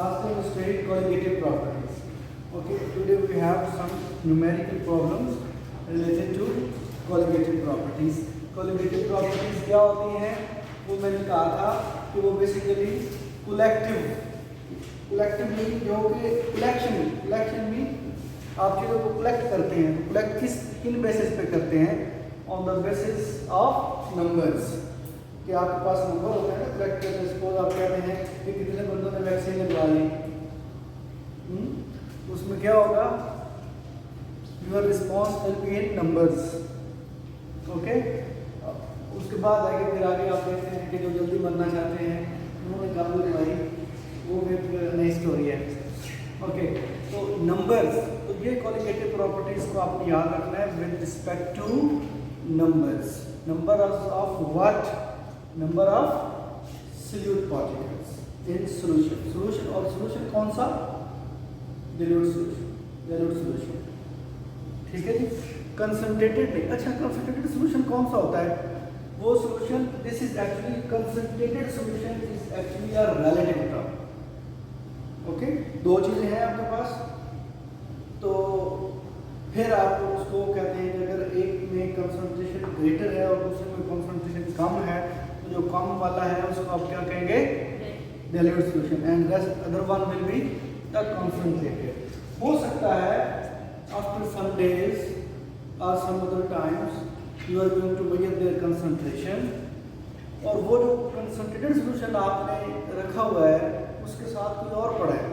Last time we studied colligative properties. Okay, today we have some numerical problems related to colligative properties. Colligative properties क्या होती हैं? वो मैंने कहा था कि वो बेसिकली collective मीन जो कि collection मीन आप चीज़ों को कलेक्ट करते हैं. तो कलेक्ट किन बेसिस पे करते हैं? On the basis of numbers. कि आपके पास नंबर होता है ना, कलेक्ट करते हैं. सपोज आप कहते हैं कि कितने बंदों ने वैक्सीन लगवा ली, उसमें क्या होगा? Your response will be in numbers. Okay, उसके बाद आगे फिर आगे आप देखते हैं कि जो जल्दी मरना चाहते हैं उन्होंने काबू दिलाई, वो फिर नई स्टोरी है. ओके, तो नंबर्स, तो ये कॉलिगेटिव प्रॉपर्टीज को आपको याद रखना है with respect two numbers. Number of what? Number of solute particles in solution. और सॉल्यूशन कौन सा? dilute solution. ठीक है जी. कंसंट्रेटेड नहीं. अच्छा, कंसंट्रेटेड सॉल्यूशन कौन सा होता है? वो solution, this is actually concentrated solution is actually a relative term. Okay, दो चीजें हैं आपके पास, तो फिर आप उसको कहते हैं कि अगर एक में कंसंट्रेशन ग्रेटर है और दूसरे में कंसंट्रेशन कम है, तो जो कम वाला है उसको आप क्या कहेंगे? dilute solution. And rest other one will be the concentrated. हो सकता है after some days or some other times you are going to measure their concentration, और वो जो concentrated solution आपने रखा हुआ है उसके साथ कोई और पड़ा है,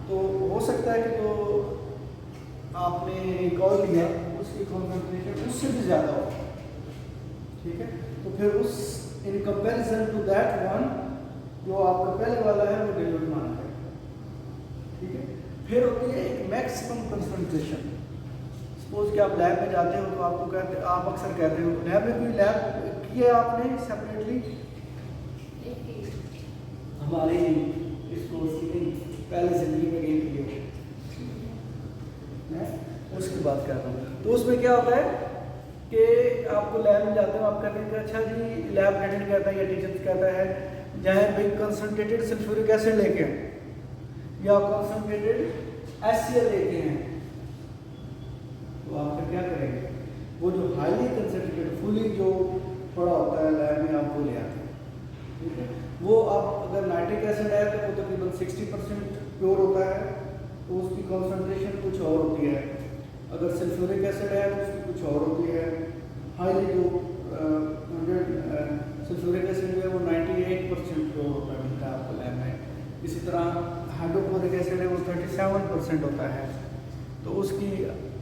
तो हो सकता है कि जो आपने एक और लिया उसकी कंसंट्रेशन उससे भी ज़्यादा हो. ठीक है, तो फिर उस in comparison to that one जो आपका पहले वाला है वो dilute माना है. ठीक है, फिर होती है एक मैक्सिमम कंसंट्रेशन. सपोज कि आप लैब में जाते हो तो आपको कहते, आप अक्सर कहते हो लैब में कोई लैब किया आपने सेपरेटली? हमारे इस कोर्स की नहीं, पहले जिंदगी में गई थी उसकी बात कर रहा हूँ. तो उसमें क्या होता है कि आपको लैब में जाते हो, आप कहते हैं कि अच्छा जी, लैब अटेंडेंट कहता है या टीचर कहता है जहाँ भी कंसंट्रेटेड सल्फ्यूरिक एसिड लेके हैं या कंसंट्रेटेड HCl लेके हैं, तो आप फिर क्या करेंगे? वो जो हाईली कंसंट्रेटेड फुली जो पड़ा होता है लैब में, आप वो ले आते हैं. ठीक है, वो आप अगर नाइट्रिक एसिड है तो वो तकरीबन 60% प्योर होता है, तो उसकी कंसंट्रेशन कुछ और होती है. अगर सल्फ्यूरिक एसिड है तो उसकी कुछ और होती है. हाईली जो सल्फ्यूरिक एसिड जो है वो 98% प्योर होता है, मिलता है आपको लैब में. इसी तरह हाइड्रोक्लोरिक एसिड है वो 37% होता है. तो उसकी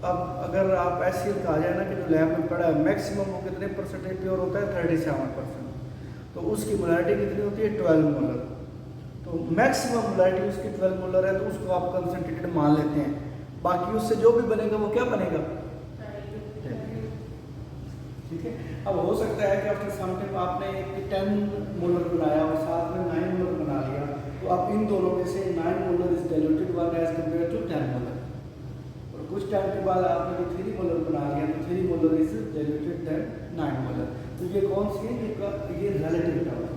अब अगर आप HCl कहा जाए ना कि जो लैब में पड़ा है मैक्सिमम वो कितने परसेंटेज प्योर होता है? 37%. तो उसकी मोलारिटी कितनी होती है? 12 मोलर. तो मैक्सिमम मोलारिटी उसकी 12 मोलर है, तो उसको आप कंसंट्रेटेड मान लेते हैं. बाकी उससे जो भी बनेगा वो क्या बनेगा? ठीक है, अब हो सकता है कि आफ्टर सम टाइम आपने 10 मोलर बनाया और साथ में 9 मोलर बना लिया, तो आप इन दोनों में से 9 molar is diluted one as compare to 10 molar. और कुछ टाइम के बाद आपने जो 3 मोलर बना लिया तो 3 molar is diluted then 9 molar. तो ये कौन सी है? ये रिलेटिव टर्म है.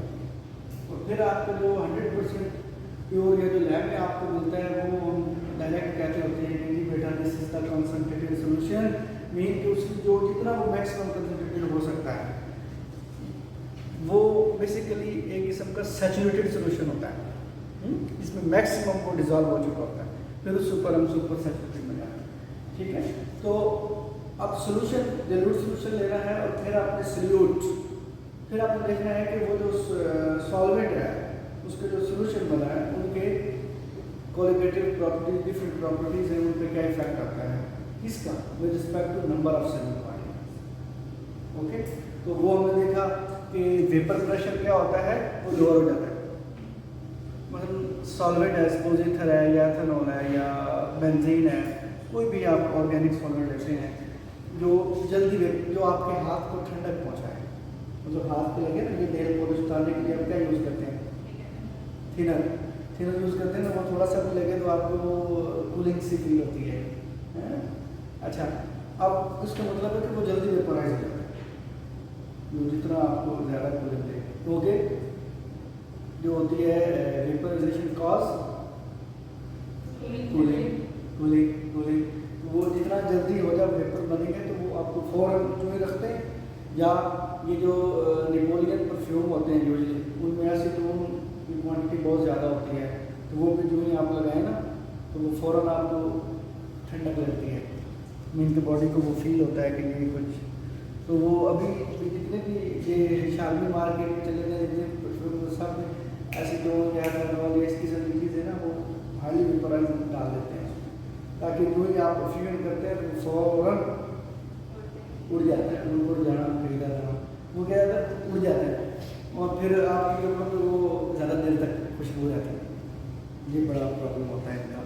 और फिर आपको जो 100% प्योर या जो लैब में आपको मिलता है वो डायरेक्ट कहते होते हैं कि बेटा this is the concentrated solution, mean कि उसकी जो जितना वो मैक्सिमम कंसंट्रेटेड हो सकता है वो बेसिकली एक किस्म का सैचुरेटेड सॉल्यूशन होता है. इसमें मैक्सिमम वो डिजॉल्व हो चुका होता है, फिर उसके ऊपर हम सुपर सैचुरेटेड में जाते हैं. ठीक है, तो अब सॉल्यूशन dilute सॉल्यूशन लेना है और फिर आपने सॉल्यूट, फिर आपने देखना है कि वो जो सॉल्वेंट है उसके जो सॉल्यूशन बना है उनके कॉलिगेटिव प्रॉपर्टीज, डिफरेंट प्रॉपर्टीज हैं, उन पर क्या इफेक्ट आता है किसका? With respect to number of solute particles. Okay, तो वो हमने देखा कि वेपर प्रेशर क्या होता है? वो लोअर हो जाता है. मतलब सॉल्वेंट है, सपोज ईथर है या एथेनॉल है या बेंजीन है, कोई भी आप ऑर्गेनिक सॉल्वेंट लेते हैं जो जल्दी जो आपके हाथ को ठंडक पहुंचाए, मतलब हाथ पे लगे ना, ये नेल पॉलिश उतारने के लिए आप क्या यूज़ करते हैं? थिनर यूज़ करते हैं ना. वो थोड़ा सा भी लगे तो आपको कूलिंग सी फील होती है. अच्छा, अब उसका मतलब है कि वो जल्दी वेपराइज हो जाता है, जो जितना आपको ज़्यादा कूलिंग दे. ओके, जो होती है vaporisation cause cooling cooling cooling. वो जितना जल्दी हो जाए वेपर बनेंगे तो वो आपको फ़ौरन जो ही रखते हैं। या ये जो नेपोलियन परफ्यूम होते हैं यूजली, उनमें एसीटोन की क्वांटिटी बहुत ज़्यादा होती है, तो वो भी जो ही आप लगाएं ना तो वो फ़ौरन आपको ठंडक लगती है, मीन की बॉडी को वो फील होता है कि ये कुछ। तो वो अभी जितने भी ये शामी मार्केट में चले गए जितने परफ्यूम सब एसीटोन या वाली इस किस्म की चीज़ें ना वो हाईली वेपराइज डाल देते हैं, ताकि जो ही आप परफ्यूम करते हैं तो फ़ौरन उड़ जाता है, उड़ जाना खरीदा जाना वो क्या होता है उड़ जाता है और फिर आपके ऊपर तो वो ज़्यादा देर तक खुशबू रहती है। ये बड़ा प्रॉब्लम होता है इनका।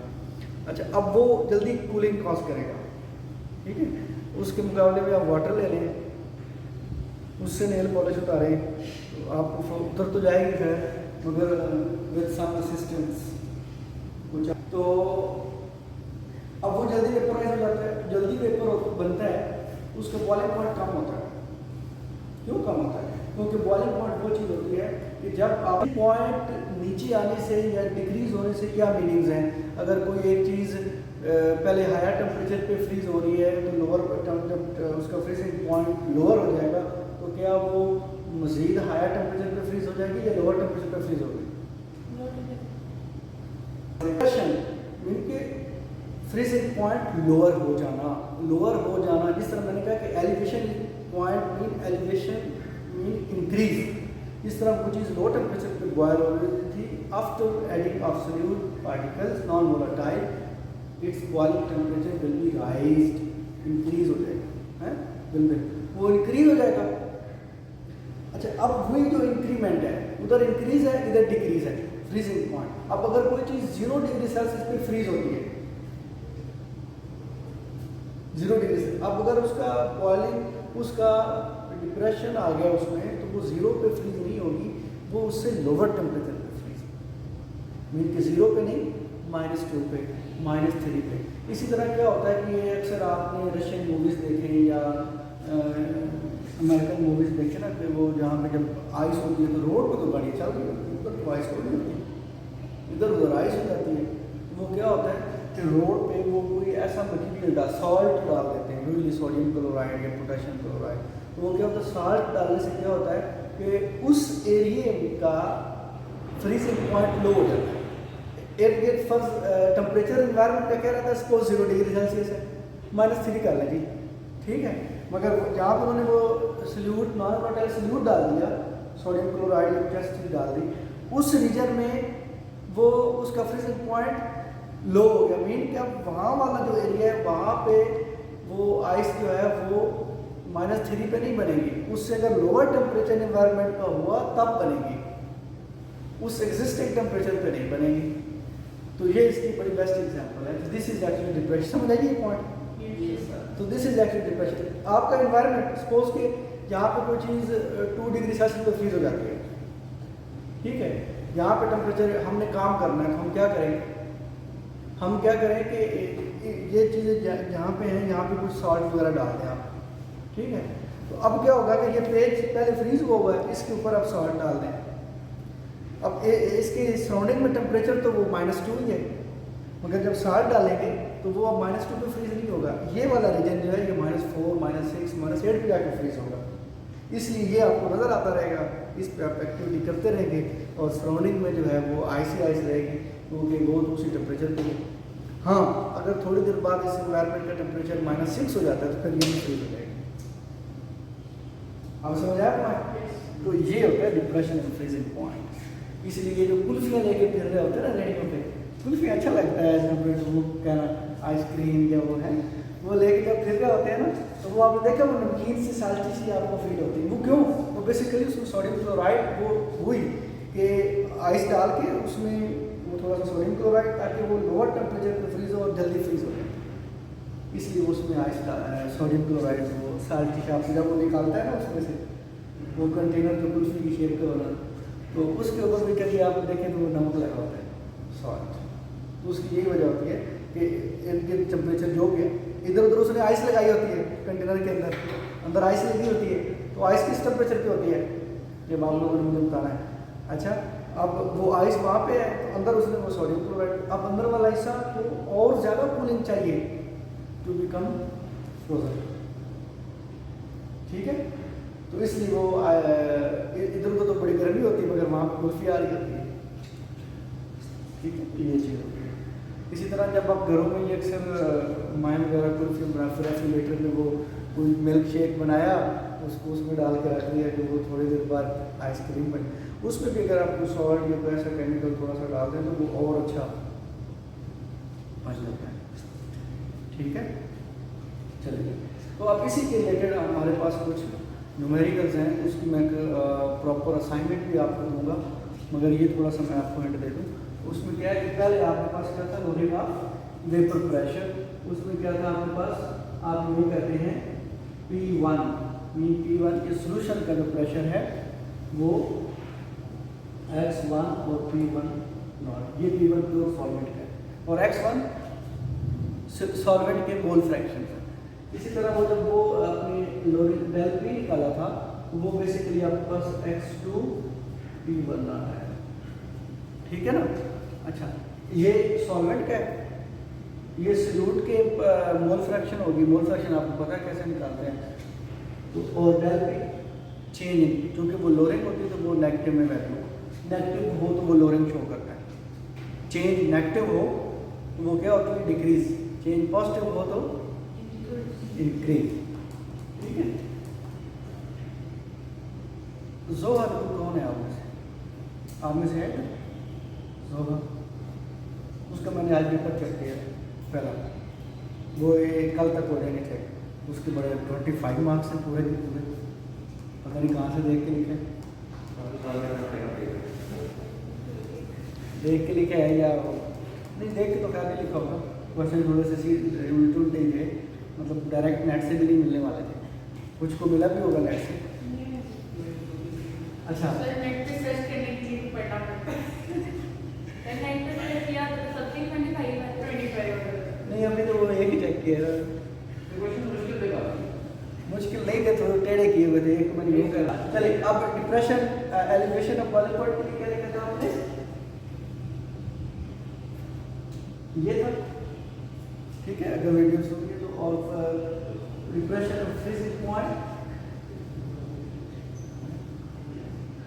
अच्छा, अब वो जल्दी कूलिंग कॉज करेगा, ठीक है। उसके मुकाबले में आप वाटर ले लें, उससे नेल पॉलिश उतारें तो आप उतर तो जाएगी खैर, मगर विद सम असिस्टेंस कुछ। तो अब वो जल्दी वेपराइज हो जाता है। जल्दी वेपर बनता है, उसका बॉइलिंग पॉइंट कम होता है। क्यों कम होता है? क्योंकि बॉइलिंग पॉइंट वो चीज़ होती है कि जब आप पॉइंट नीचे आने से या डिक्रीज होने से क्या मीनिंग्स हैं। अगर कोई एक चीज़ पहले हायर टेम्परेचर पे फ्रीज हो रही है तो लोअर जब उसका फ्रीजिंग पॉइंट लोअर हो जाएगा तो क्या वो मज़ीद हायर टेम्परेचर पे फ्रीज हो जाएगी या लोअर टेम्परेचर पे फ्रीज होगी? फ्रीजिंग पॉइंट लोअर हो जाना, जिस तरह मैंने कहा कि elevation point mean elevation mean increase. इस तरह कोई चीज़ लो टेम्परेचर पे बॉयल हो रही थी, after adding of solute particles non volatile it's boiling temperature will be राइज्ड, increase हो जाएगा, है बिल्कुल वो इंक्रीज हो जाएगा। अच्छा, अब वही जो इंक्रीमेंट है उधर इंक्रीज है इधर डिक्रीज है फ्रीजिंग पॉइंट। अब अगर कोई चीज़ 0 डिग्री सेल्सियस पे फ्रीज होती है 0 डिग्री से, अब अगर उसका बॉइलिंग उसका डिप्रेशन आ गया उसमें तो वो 0 पे फ्रीज नहीं होगी, वो उससे लोअर टेम्परेचर पे फ्रीज मीन कि 0 पे नहीं -2 पे -3 पे। इसी तरह क्या होता है कि ये अक्सर आपने रशियन मूवीज़ देखें या अमेरिकन मूवीज़ देखें ना कि वो जहाँ पे जब आइस होती है तो रोड पे तो गाड़ी चल रही होती है, ऊपर तो आइस थोड़ी होती है, इधर उधर आइस हो जाती है। वो क्या होता है कि रोड पे वो कोई ऐसा मटीरियल सॉल्ट डाल देते हैं, यूजली सोडियम क्लोराइड या पोटेशियम क्लोराइड। तो वो क्या होता है सॉल्ट डालने से क्या होता है कि उस एरिया का फ्रीजिंग पॉइंट लो हो जाता है। एक फर्स्ट टेम्परेचर एनवायरनमेंट का क्या रहता है, सपोज 0 डिग्री सेल्सियस है, -3 कर लें जी, ठीक है। मगर जहाँ पर उन्होंने वो सल्यूट नॉन वोलेटाइल सल्यूट डाल दिया, सोडियम क्लोराइड या जस्ट चीज़ डाल दी, उस रीजन में वो उसका फ्रीजिंग पॉइंट लो हो गया। मीन क्या वहाँ वाला जो एरिया है वहाँ पे वो आइस जो है वो -3 पे नहीं बनेगी, उससे अगर लोअर टेम्परेचर एनवायरनमेंट का हुआ तब बनेगी, उस एग्जिस्टिंग टेम्परेचर पे नहीं बनेगी। तो ये इसकी बड़ी बेस्ट एग्जांपल है। दिस इज एक्चुअली डिप्रेशन, समझ आइए पॉइंट। तो दिस इज एक्चुअली डिप्रेशन। आपका एनवायरनमेंट सपोज के यहाँ पे कोई चीज़ 2 डिग्री सेल्सियस पे फ्रीज हो जाती है, ठीक है। यहाँ पे टेम्परेचर हमने काम करना है तो हम क्या करें कि ये चीज़ें जहाँ पे हैं यहाँ पे कुछ सॉल्ट वगैरह डाल दें आप, ठीक है। तो अब क्या होगा कि ये पेज पहले फ्रीज हुआ है, इसके ऊपर आप सॉल्ट डाल दें। अब इसके सराउंडिंग में टेम्परेचर तो वो -2 ही है, मगर जब सॉल्ट डालेंगे तो वो अब -2 पे फ्रीज नहीं होगा, ये वाला रीजन जो है ये -4 -6 -8 पे जाकर फ्रीज होगा। इसलिए ये आपको नज़र आता रहेगा, इस पे आप एक्टिविटी करते रहेंगे और सराउंडिंग में जो है वो आइस रहेगी, क्योंकि वो तो उसी टेम्परेचर पे है। हाँ, अगर थोड़ी देर बाद इस एनवायरनमेंट का टेम्परेचर -6 हो जाता है तो फिर ये भी फ्रीज हो जाएगी। आप समझ आया पॉइंट? तो ये होता है डिप्रेशन एंड फ्रीजिंग पॉइंट। इसलिए ये जो कुल्फियाँ लेके फिर रहे होते हैं ना रेडियो पे, कुल्फियाँ अच्छा लगता है, वो क्या ना आइसक्रीम या वो है, वो लेके जब फिर रहे होते हैं ना तो वो आपने देखा वो नमकीन सी साल्टी सी आपको फील होती है। वो क्यों? वो बेसिकली उसमें सोडियम क्लोराइड वो हुई कि आइस डाल के उसमें वो थोड़ा सा सोडियम क्लोराइड, ताकि वो लोअर टेम्परेचर पर फ्रीज हो और जल्दी फ्रीज हो जाए, इसलिए उसमें आइस सोडियम क्लोराइड वो साल्टी का जब वो निकालता है ना उसमें से वो कंटेनर जो कुल्फी की शेप का बना, तो उसके ऊपर भी कभी आप देखें तो वो नमक लगा होता है सॉल्ट। तो उसकी यही वजह होती है कि इनके टेम्परेचर जो भी है, इधर उधर उसने आइस लगाई होती है कंटेनर के अंदर आइस लगी होती है, तो आइस किस टेम्परेचर पे होती है, जब आप लोगों ने मुझे बताना है। अच्छा, अब वो आइस वहाँ पे है तो अंदर उसने वो सोडियम क्लोराइड, अब अंदर वाला हिस्सा को और ज़्यादा कूलिंग चाहिए टू बिकम फ्रोजन, ठीक है। तो इसलिए वो इधर को तो बड़ी गर्मी होती है मगर वहाँ पर कुल्फी आ रही होती है, ठीक है। ये चीज़ होती है। इसी तरह जब आप घरों में ये अक्सर माइन वगैरह कुल्फी रेफ्रिजरेटर में वो कोई मिल्क शेक बनाया उसको उसमें डाल के रख दिया कि वो थोड़ी देर बाद आइसक्रीम बने, उसमें भी अगर आपको सॉल्ट या कोई ऐसा केमिकल थोड़ा सा डाल दें तो वो और अच्छा बन जाता है, ठीक है। चलिए, तो अब इसी के रिलेटेड हमारे पास कुछ न्यूमेरिकल्स हैं, उसकी मैं प्रॉपर असाइनमेंट भी आपको दूंगा, मगर ये थोड़ा सा मैं आपको हिंट दे दूँ। उसमें क्या है कि पहले आपके पास क्या था, लोहे का वेपर प्रेशर, उसमें क्या था आपके पास, आप ये कहते हैं P1, P1 के सोल्यूशन का जो प्रेशर है वो X1 और P1 नॉट, ये P1 प्योर सॉल्वेंट है और X1 सॉल्वेंट के मोल फ्रैक्शन है। इसी तरह वो जब वो अपनी लोरिन डेल P निकाला था वो बेसिकली आपके पास X2 P1 आ रहा है, ठीक है ना। अच्छा, ये सॉल्वेंट का है, ये सल्यूट के मोल फ्रैक्शन होगी, मोल फ्रैक्शन आपको पता है कैसे निकालते हैं, तो और डेल P चेंज, क्योंकि वो लोरिंग होती है तो वो नेगेटिव में वैल्यू, नेगेटिव हो तो वो लोरिंग शो करता है, चेंज नेगेटिव हो तो वो क्या होती है डिक्रीज, चेंज पॉजिटिव हो तो इंक्रीज, ठीक है। जोहर कौन है आप में से है जोहर, उसका मैंने आज पेपर चेक किया पहला, वो कल तक हो जाएंगे चेक, उसके बड़े 25 मार्क्स हैं पूरे के पूरे, पता नहीं कहाँ से देख के लिखे, देख के लिखे है या नहीं, देख के तो क्या लिखा होगा, क्वेश्चन थोड़े से उल्टे ही, मतलब डायरेक्ट नेट से भी नहीं मिलने वाले थे, कुछ को मिला भी होगा नेट से। अच्छा, नेट पे सर्च करने के लिए पढ़ना पड़ता है, नेट पे सर्च किया तो सबसे 25 नहीं अभी तो वो एक ही चेक किया, मुश्किल नहीं थे, थोड़े टेढ़े किए हुए थे, एक मैंने यूँ करा। चलिए, अब depression elevation of boiling point के लिए क्या लिखा था आपने, ये था, ठीक है। अगर वीडियो सुनिए तो of depression of freezing point,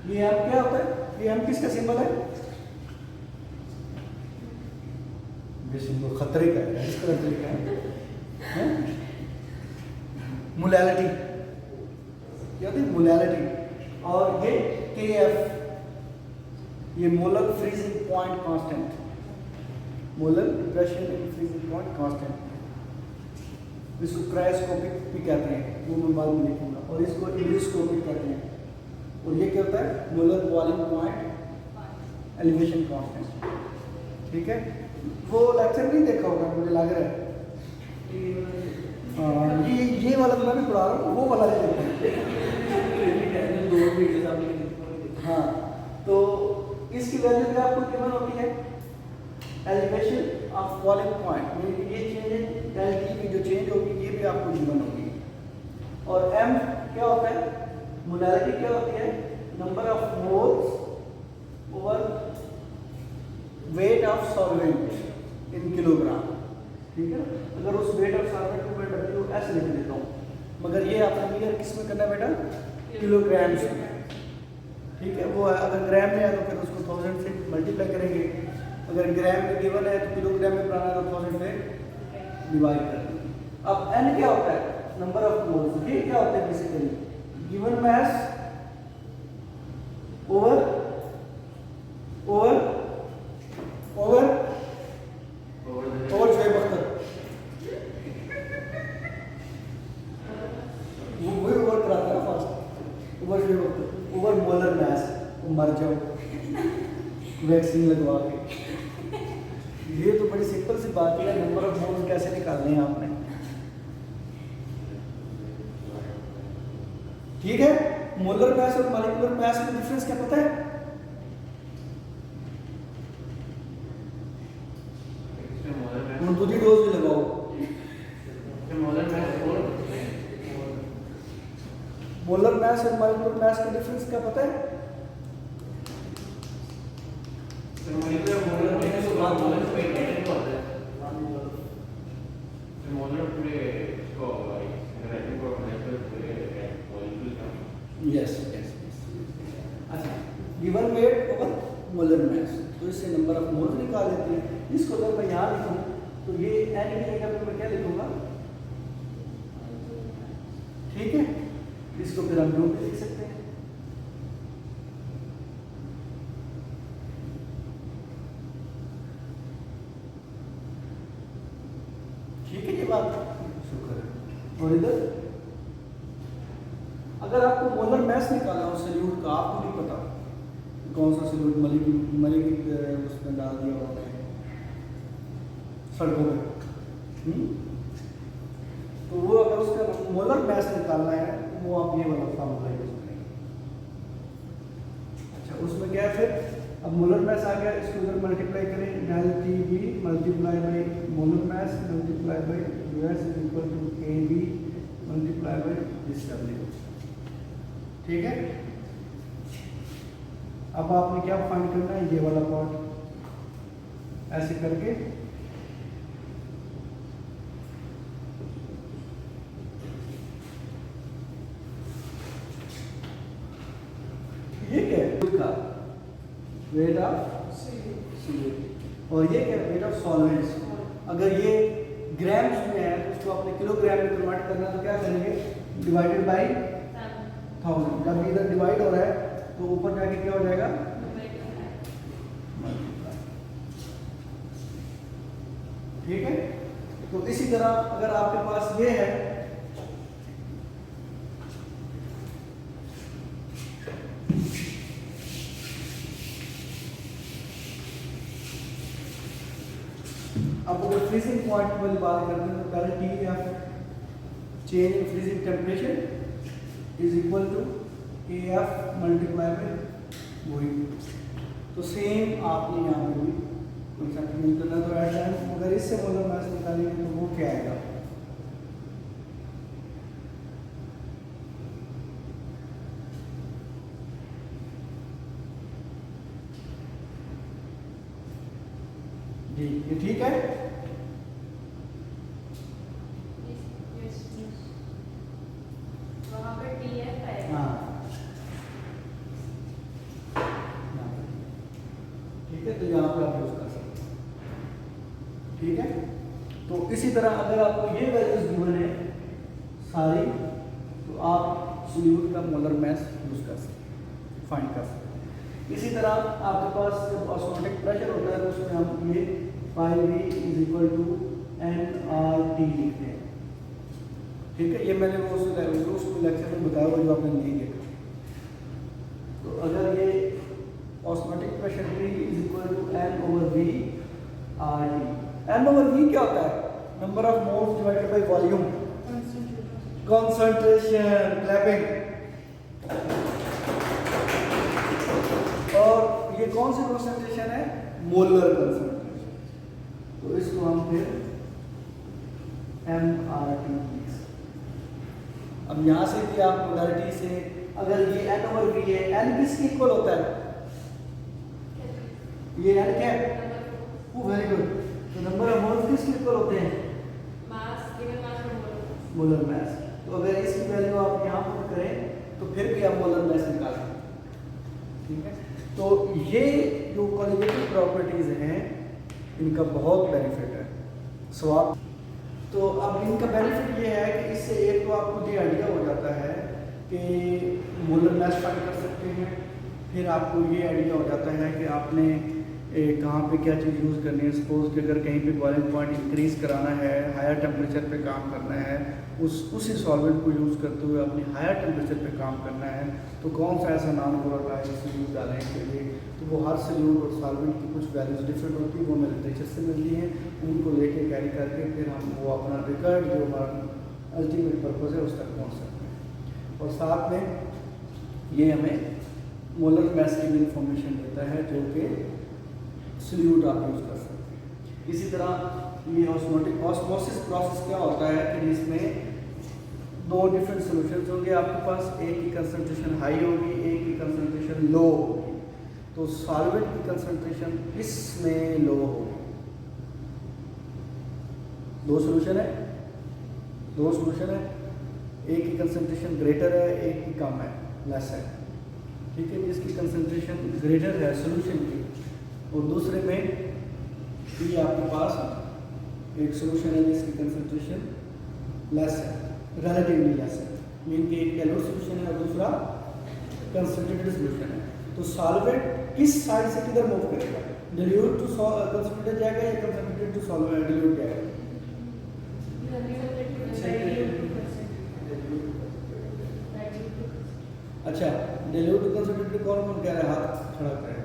ये एम क्या होता है, ये एम किसका सिंबल है, ये सिंबल खतरे का है, इस तरह से लिखा है मोलैलिटी, क्या होती है मोलैलिटी, और ये KF, ये molar freezing point constant, molar depression in freezing point constant, इसको क्रायोस्कोपिक भी कहते हैं, वो मैं बाद में लिखूंगा, और इसको इलियोस्कोपिक कहते हैं, और ये क्या होता है molar boiling point elevation constant, ठीक है। वो लेक्चर नहीं देखा होगा मुझे लग रहा है, ये वाला तो मैं भी पढ़ा रहा हूँ, वो वाला नहीं देखा। हाँ, तो इसकी वैल्यू भी आपको गिवन होती है, एलिवेशन ऑफ बॉइलिंग पॉइंट, ये चेंज डेल टी की जो चेंज होगी ये भी आपको गिवन होगी, और m क्या होता है, मोलैलिटी क्या होती है, number of moles over weight of solvent in kilogram, ठीक है। अगर उस वेट ऑफ सॉल्वेंट को मैं WS लिख देता हूँ, मगर ये आपने मेजर किस में करना है बेटा, किलोग्राम से, ठीक है। वो अगर ग्राम में है तो फिर उसको 1000 से मल्टीप्लाई करेंगे, अगर ग्राम में गिवन है तो किलोग्राम में बनाना है तो 1000 से डिवाइड करेंगे। अब n क्या होता है, नंबर ऑफ मोल्स, ये क्या होता है बेसिकली गिवन मास ओवर जो वक्त वो वही ओवर कराता है फास्ट, ओवर जो वक्त, ओवर मोलर मास, मर जाओ वैक्सीन लगवा के। ये तो बड़ी सिंपल सी बात है, नंबर ऑफ मोल्स कैसे निकालने हैं आपने, ठीक है। मोलर मास और मॉलिक्यूलर मास में डिफरेंस क्या पता है, दूसरी डोज भी लगाओ, मोलर मास और मॉलिक्यूलर मास का डिफरेंस क्या पता है, यस यस। अच्छा, given weight over molar mass, तो इससे नंबर ऑफ मोल्स निकाल लेते हैं। इसको अगर मैं यहाँ लिखूँ तो ये n की जगह पे मैं क्या लिखूँगा, ठीक है। इसको फिर हम यूं भी लिख सकते हैं। ठीक है, ये बात शुक्र है। और इधर अगर आपको मोलर मैस निकालना हो सल्यूट का, आपको नहीं पता कौन सा सल्यूट मलिक उसमें डाल दिया उन्होंने सड़कों में, तो वो अगर उसका मोलर मैस निकालना है तो वो आप ये वाला फार्मूला यूज करेंगे। अच्छा, उसमें क्या है फिर, अब मोलर मैस आ गया, इसको उधर मल्टीप्लाई करें, del T B multiply by molar mass multiply by US is equal to A B multiply by this W. ठीक है, अब आपने क्या फाइंड करना है, ये वाला पार्ट ऐसे करके ये क्या है का वेट ऑफ सॉल्यूट और ये क्या वेट ऑफ सॉल्वेंट्स। अगर ये ग्राम्स में है तो उसको अपने किलोग्राम में कन्वर्ट करना, तो क्या करेंगे, डिवाइडेड बाय 1000। जब इधर डिवाइड हो रहा है तो ऊपर जाके क्या हो जाएगा, ठीक है। तो इसी तरह अगर आपके पास ये है, अब अगर फ्रीजिंग पॉइंट वाली बात करते हैं तो पहले T F change in freezing temperature is equal to A F multiply by वही। तो सेम आपने यहाँ पे भी कंसेप्ट यूज करना। तो एट टाइम अगर इससे मोलर मास निकालेंगे तो वो क्या आएगा, जी ये ठीक है। वहाँ पे TF है। हाँ ठीक है, तो यहाँ पे आप यूज कर सकते हैं। ठीक है, तो इसी तरह अगर आपको ये वैल्यूज गिवन है सारी, तो आप सॉल्यूट का मोलर मास यूज कर सकते हैं, फाइंड कर सकते हैं। इसी तरह आपके पास जब ऑस्मोटिक प्रेशर होता है तो उसमें हम ये pi v is equal to NRT लिखते हैं। ठीक है, ये मैंने वो उसको लेक्चर में बताया हुआ जो आपने नहीं देखा। तो अगर ये osmotic pressure P is equal to N/V RT। N/V क्या होता है, number of moles divided by volume, concentration, clapping. और ये कौन सी कंसंट्रेशन है, मोलर कंसंट्रेशन। तो इसको हम फिर MRT लिख सकते हैं। अब यहाँ से भी आप मोलरिटी से, अगर ये N/V है, N किसके इक्वल होता है, ये N क्या है, वेरी गुड। तो नंबर ऑफ मोल्स किसके इक्वल होते हैं, mass given mass molar mass. तो अगर इसकी वैल्यू आप यहाँ पर करें तो फिर भी आप मोलर मास निकाल सकते हैं। ठीक है, तो ये जो क्वालिटेटिव प्रॉपर्टीज हैं इनका बहुत बेनिफिट है। स्वाप तो अब इनका बेनिफिट ये है कि इससे एक तो आपको ये आइडिया हो जाता है कि मोलर मास फाइंड कर सकते हैं, फिर आपको ये आइडिया हो जाता है कि आपने कहाँ पे क्या चीज़ यूज़ करनी है। सपोज कि अगर कहीं पे बॉइलिंग पॉइंट इंक्रीज़ कराना है, हायर टेम्परेचर पे काम करना है, उसी सॉल्वेंट को यूज़ करते हुए अपनी हायर टेम्परेचर पे काम करना है, तो कौन सा ऐसा नॉन वोलेटाइल सॉल्यूट डालने के लिए, तो वो हर सॉल्यूट और सॉल्वेंट की कुछ वैल्यूज डिफरेंट होती है, वो हमें लिटरेचर से मिलती हैं। उनको लेके कैरी करके फिर हम वो अपना रिकॉर्ड जो हमारा अल्टीमेट पर्पज़ है उस तक पहुँच सकते हैं। और साथ में ये हमें मोलर मास की भी इंफॉर्मेशन देता है जो कि सॉल्यूट आप यूज़ कर सकते हैं। इसी तरह ये ऑस्मोसिस प्रोसेस क्या होता है कि इसमें दो डिफरेंट सॉल्यूशंस होंगे आपके पास, एक की कंसंट्रेशन हाई होगी, एक की कंसंट्रेशन लो होगी। तो सॉल्वेंट की कंसंट्रेशन इसमें लो होगी। दो सॉल्यूशन है, एक की कंसंट्रेशन ग्रेटर है, एक की कम है, लेस है। ठीक है, इसकी कंसंट्रेशन ग्रेटर है सॉल्यूशन की, और दूसरे में ये आपके पास एक सॉल्यूशन है जिसकी कंसंट्रेशन लेस है, रिलेटिवली लेस है, मीन कि एक डाइल्यूट सॉल्यूशन है और दूसरा कंसंट्रेटेड सॉल्यूशन है। तो सॉल्वेंट किस साइड से किधर मूव करेगा, डाइल्यूट टू कंसंट्रेटेड जाएगा या कंसंट्रेटेड टू सॉल्वेंट डाइल्यूट जाएगा? अच्छा, डाइल्यूट टू कंसंट्रेटेड कौन कौन कह रहा है? हाथ खड़ा करें,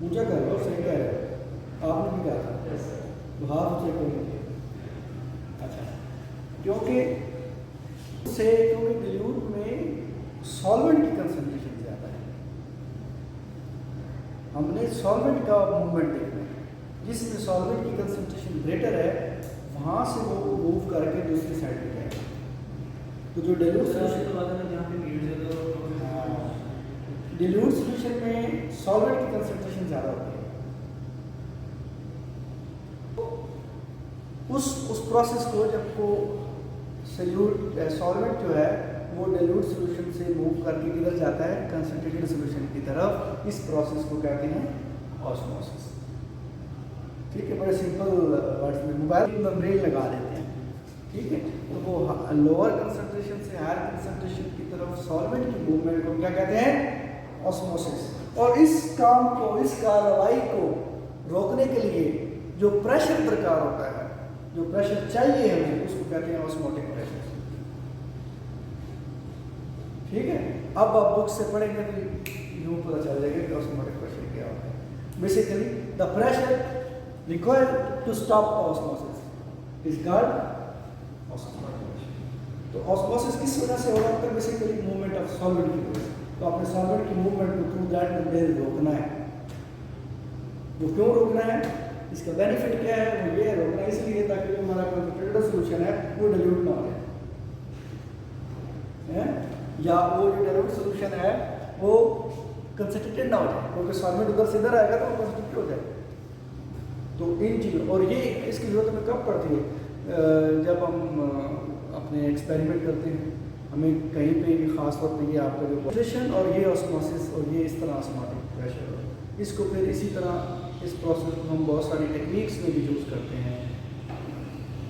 ऊंचा कर लो, सही कह रहे हो, आपने भी कहा था, तो हाथ ऊंचे कर लीजिए। अच्छा, क्योंकि डाइल्यूट में सॉल्वेंट की कंसंट्रेशन ज़्यादा है, हमने सॉल्वेंट का मूवमेंट देखना है, जिसमें सॉल्वेंट की कंसंट्रेशन ग्रेटर है वहाँ से वो मूव करके दूसरी साइड पे जाएगा। तो जो डाइल्यूट सॉल्यूशन डाइल्यूट सॉल्यूशन में सॉल्वेंट की कंसंट्रेशन ज़्यादा होती है, उस प्रोसेस को जब को सॉल्वेंट जो है वो डाइल्यूट सॉल्यूशन से मूव करके किधर जाता है, कंसंट्रेटेड सॉल्यूशन की तरफ, इस प्रोसेस को कहते हैं ऑस्मोसिस। ठीक है, बड़े सिंपल वर्ड्स में मोबाइल की मेम्ब्रेन लगा देते हैं। ठीक है, तो वो लोअर कंसंट्रेशन से हायर कंसंट्रेशन की तरफ सॉल्वेंट की मूवमेंट को क्या कहते हैं, ऑस्मोसिस। और इस काम को, इस कार्रवाई को रोकने के लिए जो प्रेशर दरकार होता है, जो प्रेशर चाहिए हमें, उसको कहते हैं ऑस्मोटिक प्रेशर। ठीक है, अब आप बुक से पढ़ेंगे तो यूँ पता चल जाएगा कि ऑस्मोटिक प्रेशर क्या होता है। Basically the pressure required to stop osmosis is called osmotic. तो ऑस्मोसिस किस वजह से हो रहा है? बेसिकली मूवमेंट ऑफ सॉल्वेंट की वजह से। तो आपने सॉल्वेंट की मूवमेंट को थ्रू दैट मेम्ब्रेन रोकना है। वो क्यों रोकना है, इसका बेनिफिट क्या है? वो ये रोकना इसलिए ताकि जो हमारा कंसंट्रेटेड सॉल्यूशन है वो डाइल्यूट ना हो जाए, या वो जो डाइल्यूट सॉल्यूशन है वो कंसंट्रेटेड ना हो जाए, क्योंकि सॉल्वेंट उधर से इधर आएगा तो वो कंसंट्रेटेड हो जाए। तो इन चीज़ों, और ये इसकी ज़रूरत हमें कब पड़ती है? जब हम अपने एक्सपेरिमेंट करते हैं, हमें कहीं पे भी ख़ास तौर पे ये आपका जो प्रेशर और ये ऑस्मोसिस और ये इस तरह ऑस्मोटिक प्रेशर, इसको फिर इसी तरह इस प्रोसेस को हम बहुत सारी टेक्निक्स में भी यूज़ करते हैं,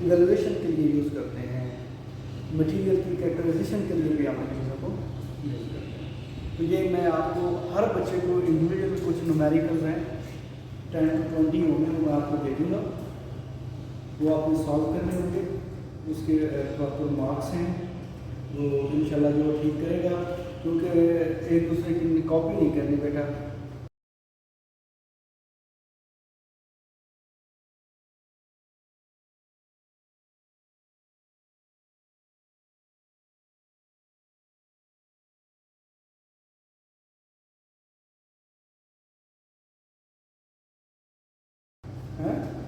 इवेलुएशन के लिए यूज़ करते हैं, मटेरियल की कैरेक्टराइजेशन के लिए भी हम चीज़ों को यूज़ करते हैं। तो ये मैं आपको हर बच्चे को इंडिविजुअल कुछ न्यूमेरिकल्स हैं 10 to 20 होंगे, वो मैं आपको दे दूँगा, वो आपने सॉल्व करने होंगे, उसके प्रॉपर मार्क्स हैं, वो इंशाल्लाह जो ठीक करेगा, क्योंकि एक दूसरे की कॉपी नहीं करनी बेटा। हैं